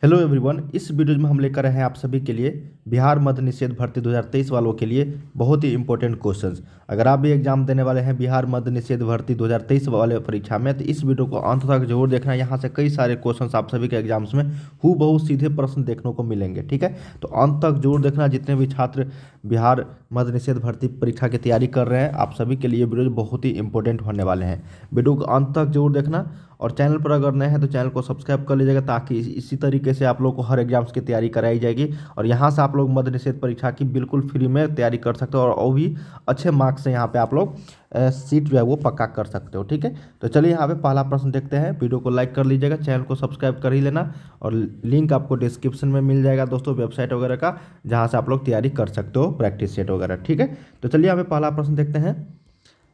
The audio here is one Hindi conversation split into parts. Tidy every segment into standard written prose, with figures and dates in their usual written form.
Hello everyone. इस वीडियो में हम लेकर आए हैं आप सभी के लिए बिहार मद्य निषेध भर्ती 2023 वालों के लिए बहुत ही इंपॉर्टेंट क्वेश्चंस। अगर आप भी एग्जाम देने वाले हैं बिहार मद्य निषेध भर्ती 2023 वाले परीक्षा में, तो इस वीडियो को अंत तक जरूर देखना। यहाँ से कई सारे क्वेश्चंस आप सभी के एग्जाम्स में हूबहू सीधे प्रश्न देखने को मिलेंगे, ठीक है। तो अंत तक जरूर देखना। जितने भी छात्र बिहार मद्य निषेध भर्ती परीक्षा की तैयारी कर रहे हैं, आप सभी के लिए वीडियो बहुत ही इंपॉर्टेंट होने वाले हैं। वीडियो को अंत तक जरूर देखना और चैनल पर अगर नए हैं तो चैनल को सब्सक्राइब कर लीजिएगा, ताकि इसी तरीके से आप लोग को हर एग्जाम्स की तैयारी कराई जाएगी और यहाँ से आप लोग मद्य निषेध परीक्षा की बिल्कुल फ्री में तैयारी कर सकते हो और वो भी अच्छे मार्क्स से यहाँ पे आप लोग सीट जो है वो पक्का कर सकते हो, ठीक है। तो चलिए यहाँ पे पहला प्रश्न देखते हैं। वीडियो को लाइक कर लीजिएगा, चैनल को सब्सक्राइब कर ही लेना और लिंक आपको डिस्क्रिप्शन में मिल जाएगा दोस्तों, वेबसाइट वगैरह का, जहाँ से आप लोग तैयारी कर सकते हो, प्रैक्टिस सेट वगैरह, ठीक है। तो चलिए यहाँ पे पहला प्रश्न देखते हैं।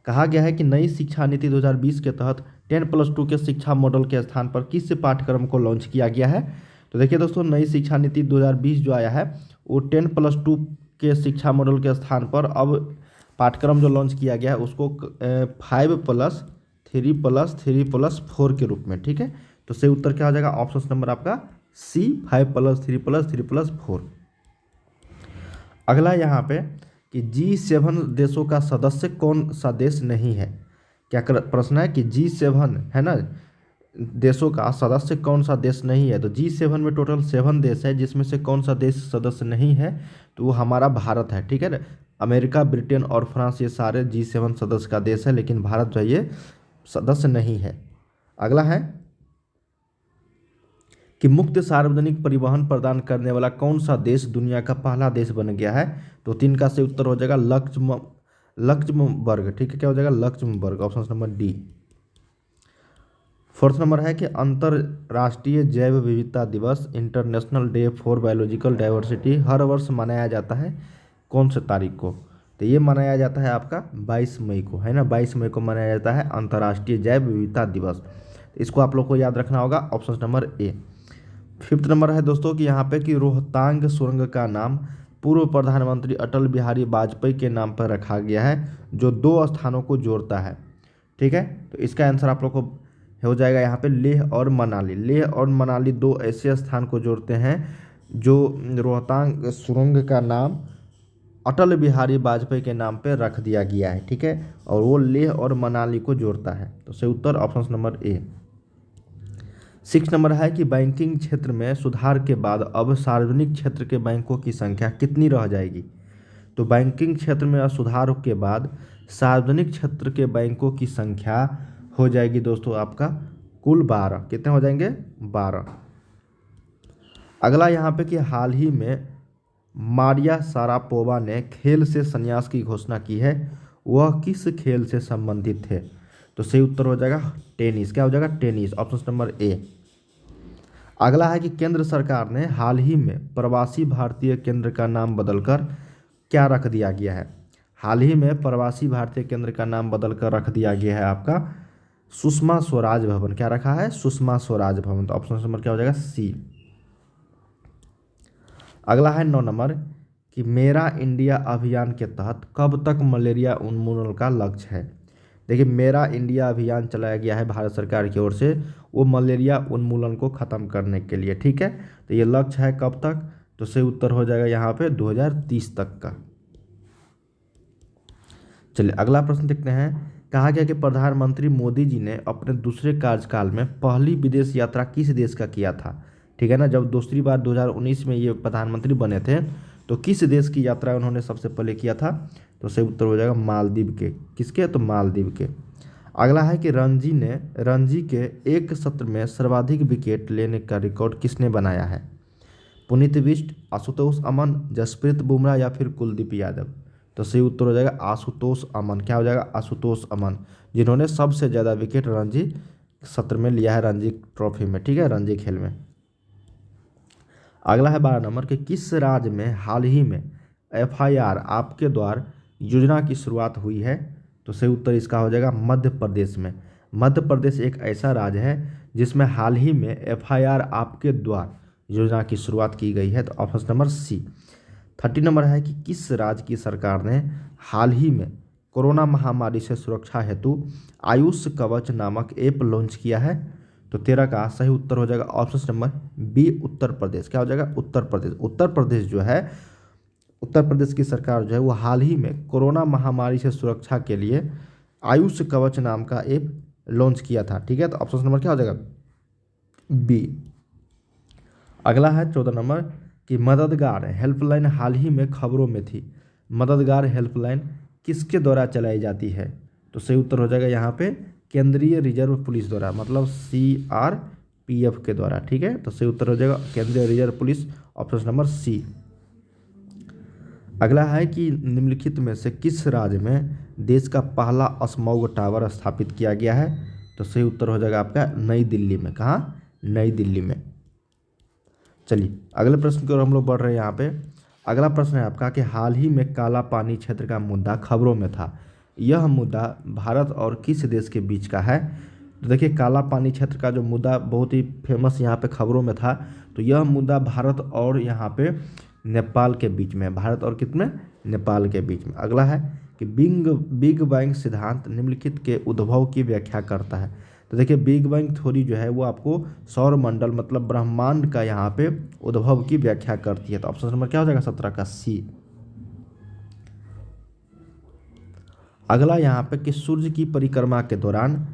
कहा गया है कि नई शिक्षा नीति 2020 के तहत 10+2 के शिक्षा मॉडल के स्थान पर किस पाठ्यक्रम को लॉन्च किया गया है। तो देखिए दोस्तों, नई शिक्षा नीति 2020 जो आया है वो 10+2 के शिक्षा मॉडल के स्थान पर अब पाठ्यक्रम जो लॉन्च किया गया है उसको 5+3+3+4 के रूप में, ठीक है। तो सही उत्तर क्या हो जाएगा? ऑप्शन नंबर आपका सी, 5+3+3+4। अगला यहाँ पे कि G7 देशों का सदस्य कौन सा देश नहीं है। क्या प्रश्न है कि G7 है ना, देशों का सदस्य कौन सा देश नहीं है। तो G7 में टोटल 7 देश है, जिसमें से कौन सा देश सदस्य नहीं है, तो वो हमारा भारत है, ठीक है ना। अमेरिका, ब्रिटेन और फ्रांस ये सारे G7 सदस्य का देश है, लेकिन भारत जो है ये सदस्य नहीं है। अगला है कि मुक्त सार्वजनिक परिवहन प्रदान करने वाला कौन सा देश दुनिया का पहला देश बन गया है। तो 3 का सही उत्तर हो जाएगा लक्जमबर्ग, ठीक है। क्या हो जाएगा? Luxembourg, option number D. Fourth number है कि अंतर्राष्ट्रीय जैव विविधता दिवस, international day for biological diversity, हर वर्ष मनाया जाता है कौन से तारीख को। तो ये मनाया जाता है आपका 22 मई को, है ना। 22 मई को मनाया जाता है अंतर्राष्ट्रीय जैव विविधता दिवस। इसको आप लोग को याद रखना होगा, option number A. Fifth number है दोस्तों कि यहाँ पे कि रोहतांग सुरंग का नाम पूर्व प्रधानमंत्री अटल बिहारी वाजपेयी के नाम पर रखा गया है, जो 2 स्थानों को जोड़ता है, ठीक है। तो इसका आंसर आप लोग को हो जाएगा यहाँ पे लेह और मनाली। लेह और मनाली 2 ऐसे स्थान को जोड़ते हैं जो रोहतांग सुरंग का नाम अटल बिहारी वाजपेयी के नाम पे रख दिया गया है, ठीक है। और वो लेह और मनाली को जोड़ता है। तो सही उत्तर ऑप्शन नंबर ए। 6 नंबर है कि बैंकिंग क्षेत्र में सुधार के बाद अब सार्वजनिक क्षेत्र के बैंकों की संख्या कितनी रह जाएगी। तो बैंकिंग क्षेत्र में सुधार के बाद सार्वजनिक क्षेत्र के बैंकों की संख्या हो जाएगी दोस्तों आपका कुल 12। कितने हो जाएंगे? 12। अगला यहाँ पे कि हाल ही में मारिया शारापोवा ने खेल से संन्यास की घोषणा की है, वह किस खेल से संबंधित थे। तो सही उत्तर हो जाएगा टेनिस। क्या हो जाएगा? Tennis, option number A. अगला है कि केंद्र सरकार ने हाल ही में प्रवासी भारतीय केंद्र का नाम बदलकर क्या रख दिया गया है। हाल ही में प्रवासी भारतीय केंद्र का नाम बदलकर रख दिया गया है आपका सुषमा स्वराज भवन। क्या रखा है? सुषमा स्वराज भवन। तो ऑप्शन नंबर क्या हो जाएगा? सी। अगला है 9 नंबर कि मेरा इंडिया अभियान के तहत कब तक मलेरिया उन्मूलन का लक्ष्य है। देखिए, मेरा इंडिया अभियान चलाया गया है भारत सरकार की ओर से, वो मलेरिया उन्मूलन को ख़त्म करने के लिए, ठीक है। तो ये लक्ष्य है कब तक? तो सही उत्तर हो जाएगा यहाँ पे 2030 तक का। चलिए अगला प्रश्न देखते हैं। कहा गया कि प्रधानमंत्री मोदी जी ने अपने दूसरे कार्यकाल में पहली विदेश यात्रा किस देश का किया था, ठीक है ना। जब दूसरी बार 2019 में ये प्रधानमंत्री बने थे, तो किस देश की यात्रा उन्होंने सबसे पहले किया था। तो सही उत्तर हो जाएगा मालदीव के। किसके? तो मालदीव के। अगला है कि रणजी के एक सत्र में सर्वाधिक विकेट लेने का रिकॉर्ड किसने बनाया है। पुनीत बिष्ट, आशुतोष अमन, जसप्रीत बुमराह या फिर कुलदीप यादव। तो सही उत्तर हो जाएगा आशुतोष अमन। क्या हो जाएगा? आशुतोष अमन, जिन्होंने सबसे ज़्यादा विकेट रणजी सत्र में लिया है, रणजी ट्रॉफी में, ठीक है, रणजी खेल में। अगला है 12 नंबर कि किस राज्य में हाल ही में FIR आपके द्वार योजना की शुरुआत हुई है। तो सही उत्तर इसका हो जाएगा मध्य प्रदेश में। मध्य प्रदेश एक ऐसा राज्य है जिसमें हाल ही में FIR आपके द्वार योजना की शुरुआत की गई है। तो ऑप्शन नंबर सी। 30 नंबर है कि किस राज्य की सरकार ने हाल ही में कोरोना महामारी से सुरक्षा हेतु आयुष कवच नामक ऐप लॉन्च किया है। तो 13 का सही उत्तर हो जाएगा option number B Uttar Pradesh. क्या हो जाएगा? उत्तर प्रदेश। उत्तर प्रदेश जो है, उत्तर प्रदेश की सरकार जो है वो हाल ही में कोरोना महामारी से सुरक्षा के लिए आयुष कवच नाम का ऐप लॉन्च किया था। ठीक है, तो ऑप्शन नंबर क्या हो जाएगा? बी। अगला है 14 नंबर कि मददगार हेल्पलाइन हाल ही में खबरों में थी। मददगार हेल्पलाइन किसके द्वारा चलाई जाती है? तो सही उत्तर हो जाएगा यहाँ पे केंद्रीय रिजर्व पुलिस द्वारा, मतलब CRPF के द्वारा। ठीक है, तो सही उत्तर हो जाएगा केंद्रीय reserve police, option number C. अगला है कि निम्नलिखित में से किस राज्य में देश का पहला स्मॉग टावर स्थापित किया गया है? तो सही उत्तर हो जाएगा आपका नई दिल्ली में। कहाँ? नई दिल्ली में। चलिए अगले प्रश्न की ओर हम लोग बढ़ रहे हैं। यहाँ पे अगला प्रश्न है आपका कि हाल ही में काला पानी क्षेत्र का मुद्दा खबरों में था। यह मुद्दा भारत और किस देश के बीच का है? तो देखिए काला पानी क्षेत्र का जो मुद्दा बहुत ही फेमस यहाँ पे खबरों में था, तो यह मुद्दा भारत और यहाँ पे नेपाल के बीच में है। भारत और कितने? नेपाल के बीच में। अगला है कि बिग बैंग सिद्धांत निम्नलिखित के उद्भव की व्याख्या करता है। तो देखिए बिग बैंग थ्योरी जो है वो आपको सौर मंडल मतलब ब्रह्मांड का यहाँ पे उद्भव की व्याख्या करती है। तो ऑप्शन नंबर क्या हो जाएगा? 17 का सी। अगला यहाँ पे कि सूर्य की परिक्रमा के दौरान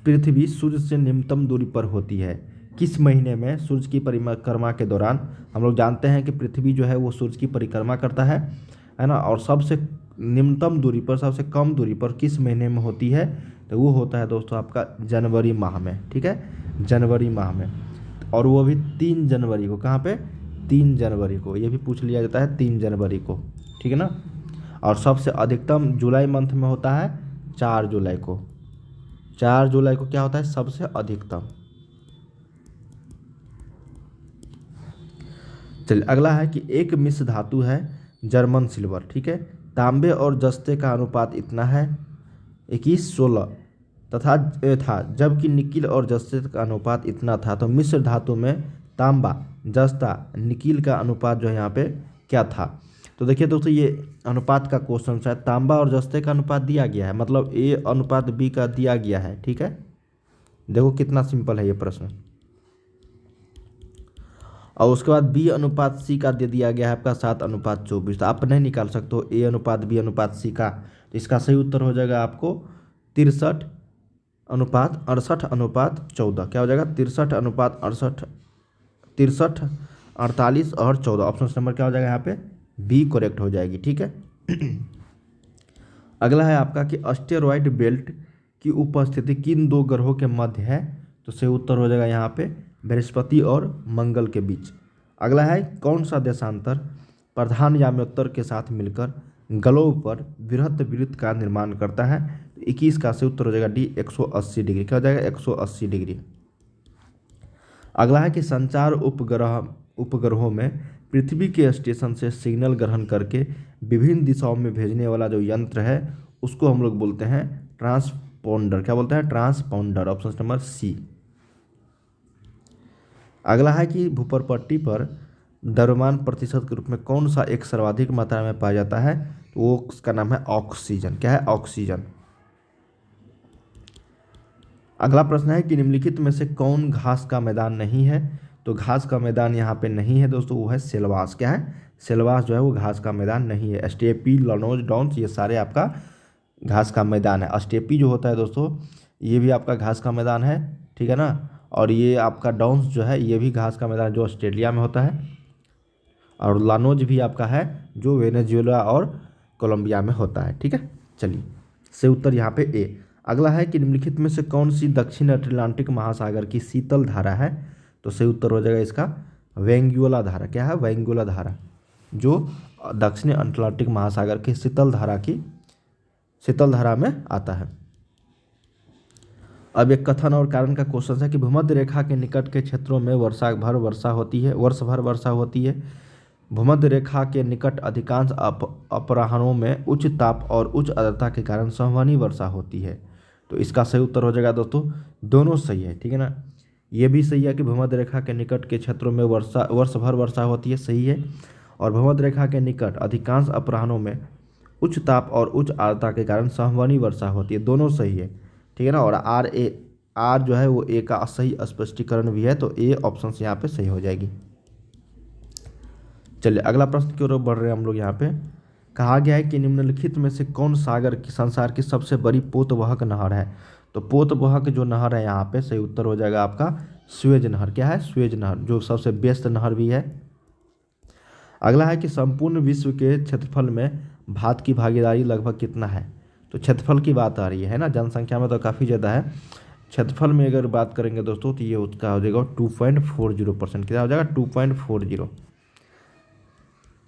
पृथ्वी सूर्य से निम्नतम दूरी पर होती है। किस महीने में सूर्य की परिक्रमा के दौरान? हम लोग जानते हैं कि पृथ्वी जो है वो सूर्य की परिक्रमा करता है ना, और सबसे निम्नतम दूरी पर, सबसे कम दूरी पर किस महीने में होती है? तो वो होता है दोस्तों आपका जनवरी माह में। ठीक है, जनवरी माह में, और वो भी 3 जनवरी को। कहाँ पे? 3 जनवरी को। ये भी पूछ लिया जाता है 3 जनवरी को। ठीक है ना, और सबसे अधिकतम जुलाई मंथ में होता है 4 जुलाई को। 4 जुलाई को क्या होता है? सबसे अधिकतम। चलिए अगला है कि एक मिश्र धातु है जर्मन सिल्वर। ठीक है, तांबे और जस्ते का अनुपात इतना है 21:16 तथा था, जबकि निकिल और जस्ते का अनुपात इतना था। तो मिश्र धातु में तांबा, जस्ता, निकिल का अनुपात जो है यहाँ पे क्या था? तो देखिए दोस्तों ये अनुपात का क्वेश्चन है। तांबा और जस्ते का अनुपात दिया गया है, मतलब A अनुपात B का दिया गया है। ठीक है, देखो कितना सिंपल है ये प्रश्न। और उसके बाद B अनुपात C का दे दिया गया है आपका 7:24। तो आप नहीं निकाल सकते हो A अनुपात B अनुपात C का। तो इसका सही उत्तर हो जाएगा आपको 63:68:14। क्या हो जाएगा? 63:68, 63, 48 और 14। ऑप्शन नंबर क्या हो जाएगा यहाँ पे? बी करेक्ट हो जाएगी। ठीक है। अगला है आपका कि एस्टेरॉयड बेल्ट की उपस्थिति किन 2 ग्रहों के मध्य है? तो सही उत्तर हो जाएगा यहाँ पे बृहस्पति और मंगल के बीच। अगला है कौन सा देशांतर प्रधान याम्योत्तर के साथ मिलकर ग्लोब पर बृहत वृत्त का निर्माण करता है? तो 21 का सही उत्तर हो जाएगा डी 180 डिग्री। क्या हो जाएगा? 180 डिग्री। अगला है कि संचार उपग्रहों में पृथ्वी के स्टेशन से सिग्नल ग्रहण करके विभिन्न दिशाओं में भेजने वाला जो यंत्र है उसको हम लोग बोलते हैं ट्रांसपोंडर। क्या बोलते हैं? ट्रांसपोंडर। Option number C. अगला है कि भूपरपट्टी पर द्रव्यमान प्रतिशत के रूप में कौन सा एक सर्वाधिक मात्रा में पाया जाता है? तो वो उसका नाम है ऑक्सीजन। क्या है? ऑक्सीजन। अगला प्रश्न है कि निम्नलिखित में से कौन घास का मैदान नहीं है? तो घास का मैदान यहाँ पे नहीं है दोस्तों, वो है सेलवास। क्या है? सेलवास जो है वो घास का मैदान नहीं है। स्टेपी, लानोज, डाउन्स ये सारे आपका घास का मैदान है। स्टेपी जो होता है दोस्तों ये भी आपका घास का मैदान है। ठीक है ना, और ये आपका डाउन्स जो है ये भी घास का मैदान जो ऑस्ट्रेलिया में होता है, और लानोज भी आपका है जो वेनेजुएला और कोलंबिया में होता है। ठीक है, चलिए से उत्तर यहाँ पे ए। अगला है कि निम्नलिखित में से कौन सी दक्षिण अटलांटिक महासागर की शीतल धारा है? तो सही उत्तर हो जाएगा इसका वेंगुएला धारा। क्या है? वेंगुएला धारा, जो दक्षिण अटलांटिक महासागर की शीतल धारा में आता है। अब एक कथन और कारण का क्वेश्चन है कि भूमध्य रेखा के निकट के क्षेत्रों में वर्ष भर वर्षा होती है। भूमध्य रेखा के निकट अधिकांश अपराह्नों में उच्च ताप और उच्च आर्द्रता के कारण संवहनी वर्षा होती है। तो इसका सही उत्तर हो जाएगा दोस्तों दोनों सही है। ठीक है ना, ये भी सही है कि भूमध्य रेखा के निकट के क्षेत्रों में वर्ष भर वर्षा होती है, सही है। और भूमध्य रेखा के निकट अधिकांश अपराह्नों में उच्च ताप और उच्च आर्द्रता के कारण संवहनी वर्षा होती है, दोनों सही है। ठीक है ना, और RA आर जो है वो ए का सही स्पष्टीकरण भी है, तो ए ऑप्शन यहाँ पे सही हो जाएगी। चलिए अगला प्रश्न की ओर बढ़ रहे हैं हम लोग। यहाँ पे कहा गया है कि निम्नलिखित में से कौन सागर की संसार की सबसे बड़ी पोतवाहक नहर है। तो पोतवाहक जो नहर है यहाँ पे सही उत्तर हो जाएगा आपका स्वेज नहर। क्या है? स्वेज नहर, जो सबसे व्यस्त नहर भी है। अगला है कि संपूर्ण विश्व के क्षेत्रफल में भारत की भागीदारी लगभग कितना है। तो क्षेत्रफल की बात आ रही है ना, जनसंख्या में तो काफ़ी ज़्यादा है। क्षेत्रफल में अगर बात करेंगे दोस्तों तो ये उसका हो जाएगा 2.40%। कितना हो जाएगा? 2.40।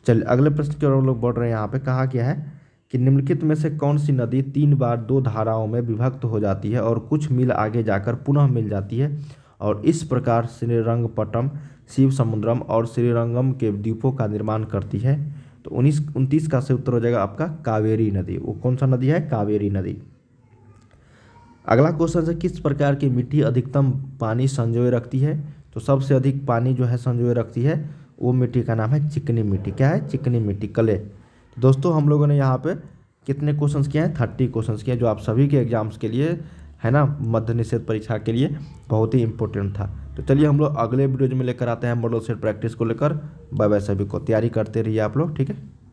चलिए अगले प्रश्न की ओर हम लोग बढ़ रहे हैं। यहाँ पे कहा गया है कि निम्नलिखित में से कौन सी नदी 3 बार 2 धाराओं में विभक्त हो जाती है और कुछ मील आगे जाकर पुनः मिल जाती है और इस प्रकार श्रीरंगपट्टम, शिव समुद्रम और श्रीरंगम के द्वीपों का निर्माण करती है। तो 29 का सही उत्तर हो जाएगा आपका कावेरी नदी। वो कौन सा नदी है? कावेरी नदी। अगला क्वेश्चन है किस प्रकार की मिट्टी अधिकतम पानी संजोए रखती है। तो सबसे अधिक पानी जो है संजोए रखती है वो मिट्टी का नाम है चिकनी मिट्टी। क्या है? चिकनी मिट्टी, कले। दोस्तों हम लोगों ने यहाँ पे कितने क्वेश्चंस किए हैं? 30 क्वेश्चंस किए, जो आप सभी के एग्जाम्स के लिए है ना, मध्य निषेध परीक्षा के लिए बहुत ही इंपॉर्टेंट था। तो चलिए हम लोग अगले वीडियो में लेकर आते हैं मॉडल सेट प्रैक्टिस को लेकर। बाय बाय, सभी को तैयारी करते रहिए आप लोग, ठीक है।